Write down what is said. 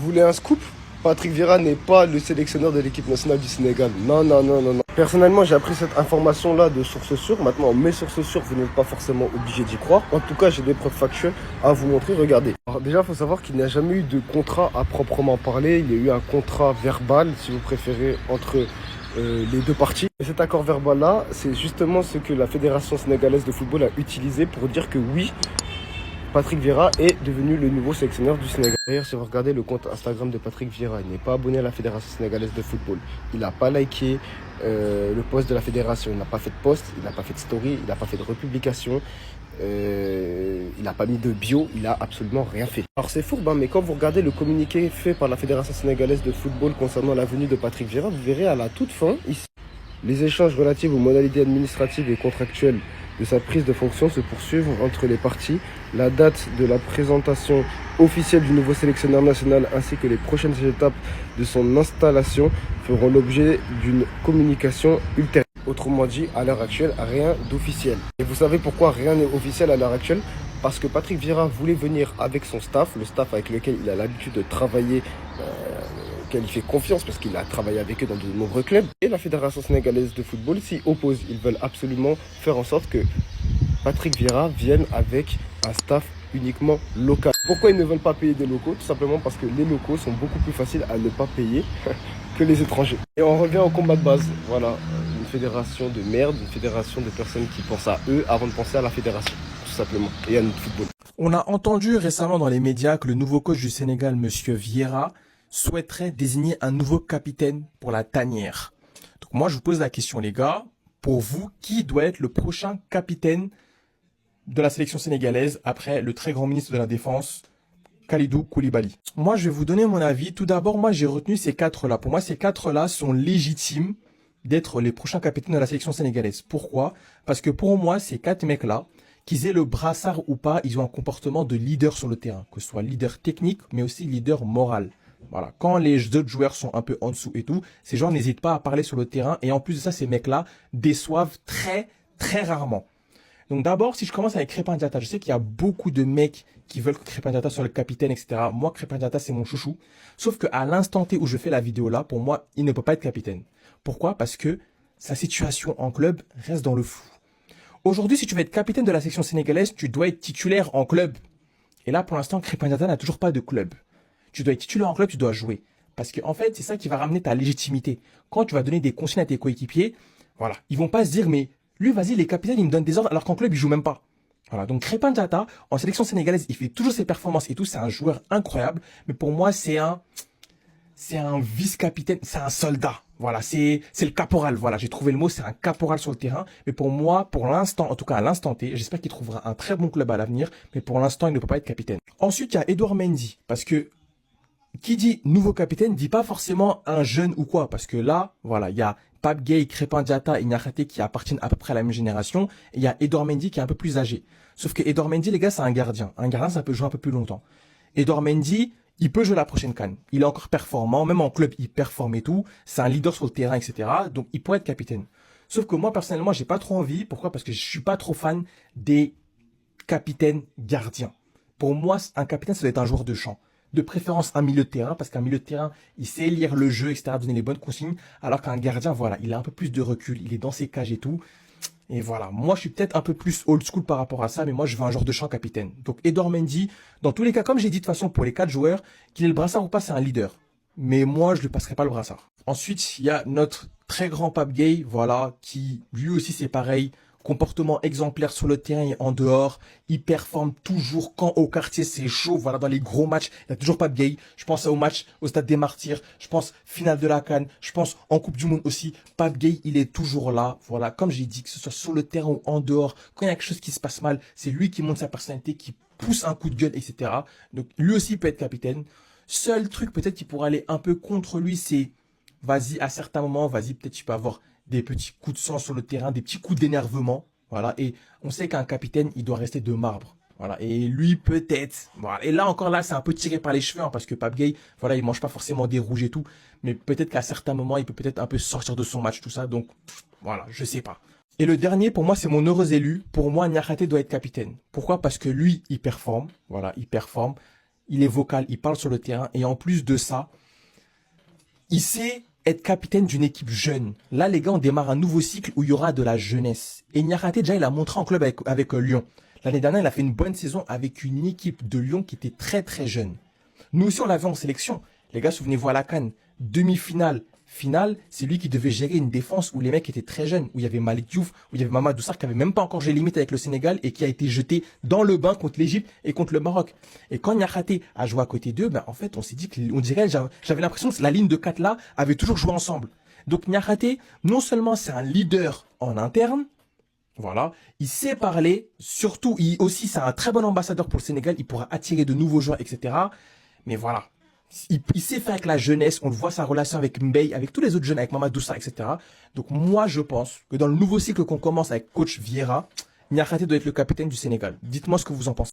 Vous voulez un scoop? Patrick Vieira n'est pas le sélectionneur de l'équipe nationale du Sénégal. Non, non, non, non, non. Personnellement, j'ai appris cette information-là de sources sûres. Maintenant, mes sources sûres, vous n'êtes pas forcément obligé d'y croire. En tout cas, j'ai des preuves factuelles à vous montrer. Regardez. Alors déjà, il faut savoir qu'il n'y a jamais eu de contrat à proprement parler. Il y a eu un contrat verbal, si vous préférez, entre les deux parties. Et cet accord verbal-là, c'est justement ce que la Fédération sénégalaise de football a utilisé pour dire que oui, Patrick Vieira est devenu le nouveau sélectionneur du Sénégal. D'ailleurs, si vous regardez le compte Instagram de Patrick Vieira, il n'est pas abonné à la Fédération sénégalaise de football. Il n'a pas liké le post de la fédération. Il n'a pas fait de post, il n'a pas fait de story, il n'a pas fait de republication. Il n'a pas mis de bio, il a absolument rien fait. Alors c'est fourbe, hein, mais quand vous regardez le communiqué fait par la Fédération sénégalaise de football concernant la venue de Patrick Vieira, vous verrez à la toute fin, ici, les échanges relatifs aux modalités administratives et contractuelles de sa prise de fonction se poursuivent entre les parties. La date de la présentation officielle du nouveau sélectionneur national ainsi que les prochaines étapes de son installation feront l'objet d'une communication ultérieure. Autrement dit, à l'heure actuelle, rien d'officiel. Et vous savez pourquoi rien n'est officiel à l'heure actuelle? Parce que Patrick Vieira voulait venir avec son staff, le staff avec lequel il a l'habitude de travailler, auquel il fait confiance parce qu'il a travaillé avec eux dans de nombreux clubs. Et la Fédération sénégalaise de football s'y oppose. Ils veulent absolument faire en sorte que Patrick Vieira vienne avec un staff uniquement local. Pourquoi ils ne veulent pas payer des locaux? Tout simplement parce que les locaux sont beaucoup plus faciles à ne pas payer que les étrangers. Et on revient au combat de base. Voilà, une fédération de merde, une fédération de personnes qui pensent à eux avant de penser à la fédération, tout simplement, et à notre football. On a entendu récemment dans les médias que le nouveau coach du Sénégal, Monsieur Vieira, souhaiterait désigner un nouveau capitaine pour la tanière. Donc moi, je vous pose la question, les gars. Pour vous, qui doit être le prochain capitaine de la sélection sénégalaise après le très grand ministre de la Défense, Kalidou Koulibaly? Moi, je vais vous donner mon avis. Tout d'abord, moi, j'ai retenu ces quatre-là. Pour moi, ces quatre-là sont légitimes d'être les prochains capitaines de la sélection sénégalaise. Pourquoi? Parce que pour moi, ces quatre mecs-là, qu'ils aient le brassard ou pas, ils ont un comportement de leader sur le terrain, que ce soit leader technique, mais aussi leader moral. Voilà, quand les autres joueurs sont un peu en dessous et tout, ces gens n'hésitent pas à parler sur le terrain. Et en plus de ça, ces mecs-là déçoivent très, très rarement. Donc d'abord, si je commence avec Crépin Diatta, je sais qu'il y a beaucoup de mecs qui veulent que Crépin Diatta soit le capitaine, etc. Moi, Crépin Diatta, c'est mon chouchou. Sauf qu'à l'instant T où je fais la vidéo là, pour moi, il ne peut pas être capitaine. Pourquoi? Parce que sa situation en club reste dans le flou. Aujourd'hui, si tu veux être capitaine de la section sénégalaise, tu dois être titulaire en club. Et là, pour l'instant, Crépin Diatta n'a toujours pas de club. Tu dois être titulaire en club, tu dois jouer. Parce que en fait, c'est ça qui va ramener ta légitimité. Quand tu vas donner des consignes à tes coéquipiers, voilà, ils vont pas se dire, mais lui, vas-y, les capitaines, il me donne des ordres alors qu'en club, il joue même pas. Voilà, donc Crépin Diatta, en sélection sénégalaise, il fait toujours ses performances et tout, c'est un joueur incroyable. Mais pour moi, c'est un vice-capitaine, c'est un soldat. Voilà, c'est le caporal. Voilà, j'ai trouvé le mot, c'est un caporal sur le terrain. Mais pour moi, pour l'instant, en tout cas à l'instant T, j'espère qu'il trouvera un très bon club à l'avenir. Mais pour l'instant, il ne peut pas être capitaine. Ensuite, il y a Edouard Mendy. Parce que qui dit nouveau capitaine dit pas forcément un jeune ou quoi. Parce que là, voilà, il y a Pape Gueye, Crépin Diatta et Niakhaté qui appartiennent à peu près à la même génération. Et il y a Edouard Mendy qui est un peu plus âgé. Sauf que Edouard Mendy, les gars, c'est un gardien. Un gardien, ça peut jouer un peu plus longtemps. Edouard Mendy, il peut jouer la prochaine CAN. Il est encore performant. Même en club, il performe et tout. C'est un leader sur le terrain, etc. Donc, il pourrait être capitaine. Sauf que moi, personnellement, j'ai pas trop envie. Pourquoi? Parce que je suis pas trop fan des capitaines gardiens. Pour moi, un capitaine, ça doit être un joueur de champ. De préférence un milieu de terrain, parce qu'un milieu de terrain, il sait lire le jeu, etc., donner les bonnes consignes, alors qu'un gardien, voilà, il a un peu plus de recul, il est dans ses cages et tout. Et voilà, moi je suis peut-être un peu plus old school par rapport à ça, mais moi je veux un joueur de champ capitaine. Donc Edouard Mendy, dans tous les cas, comme j'ai dit de toute façon pour les quatre joueurs, qu'il ait le brassard ou pas, c'est un leader. Mais moi je lui passerai pas le brassard. Ensuite, il y a notre très grand Pape Gueye, voilà, qui lui aussi c'est pareil. Comportement exemplaire sur le terrain et en dehors. Il performe toujours quand au quartier c'est chaud. Voilà, dans les gros matchs, il n'y a toujours pas de Gueye. Je pense au match au Stade des Martyrs. Je pense finale de la CAN. Je pense en Coupe du Monde aussi. Pape Gueye, il est toujours là. Voilà, comme j'ai dit, que ce soit sur le terrain ou en dehors. Quand il y a quelque chose qui se passe mal, c'est lui qui montre sa personnalité, qui pousse un coup de gueule, etc. Donc lui aussi peut être capitaine. Seul truc peut-être qui pourrait aller un peu contre lui, c'est vas-y, à certains moments, vas-y, peut-être tu peux avoir des petits coups de sang sur le terrain, des petits coups d'énervement. Voilà. Et on sait qu'un capitaine, il doit rester de marbre. Voilà. Et lui, peut-être. Voilà. Et là, encore là, c'est un peu tiré par les cheveux, hein, parce que Pape Gueye, voilà, il mange pas forcément des rouges et tout. Mais peut-être qu'à certains moments, il peut peut-être un peu sortir de son match, tout ça. Donc, voilà, je sais pas. Et le dernier, pour moi, c'est mon heureux élu. Pour moi, Niakhaté doit être capitaine. Pourquoi? Parce que lui, il performe. Voilà, il performe. il est vocal, il parle sur le terrain. Et en plus de ça, il sait être capitaine d'une équipe jeune. Là, les gars, on démarre un nouveau cycle où il y aura de la jeunesse. Et Niakhaté, déjà, il a montré en club avec Lyon. L'année dernière, il a fait une bonne saison avec une équipe de Lyon qui était très très jeune. Nous aussi, on l'avait en sélection. Les gars, souvenez-vous à la CAN, demi-finale, finale, c'est lui qui devait gérer une défense où les mecs étaient très jeunes, où il y avait Malik Diouf, où il y avait Mamadou Sarr qui avait même pas encore joué limite avec le Sénégal et qui a été jeté dans le bain contre l'Égypte et contre le Maroc. Et quand Niakhaté a joué à côté d'eux, ben en fait, on s'est dit qu'on dirait, j'avais l'impression que la ligne de 4 là avait toujours joué ensemble. Donc Niakhaté, non seulement c'est un leader en interne, voilà, il sait parler, surtout, aussi c'est un très bon ambassadeur pour le Sénégal, il pourra attirer de nouveaux joueurs, etc. Mais voilà. Il sait faire avec la jeunesse, on le voit sa relation avec Mbaye, avec tous les autres jeunes, avec Mamadou Sarr, etc. Donc moi je pense que dans le nouveau cycle qu'on commence avec coach Vieira, Niakhaté doit être le capitaine du Sénégal. Dites-moi ce que vous en pensez.